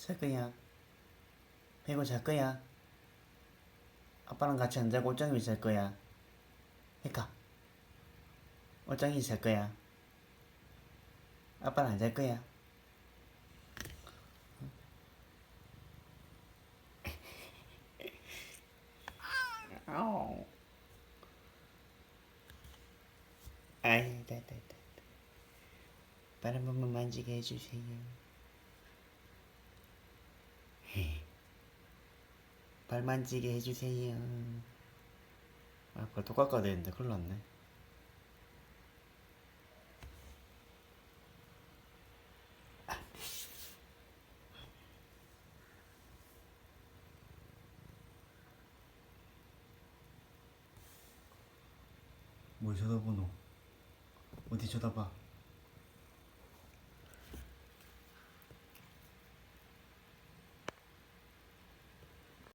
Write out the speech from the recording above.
잘 거야. 배고 잘 거야. 아빠랑 같이 안 자고 옷장에 잘 거야. 해까. 옷장에 잘 거야. 아빠는 안 잘 거야. 아우. 아이, 다. 발 한 번만 만지게 해주세요. 발 만지게 해주세요. 아, 그거 똑같아야 되는데 큰일 났네. 뭘 쳐다보노? 어디 쳐다봐?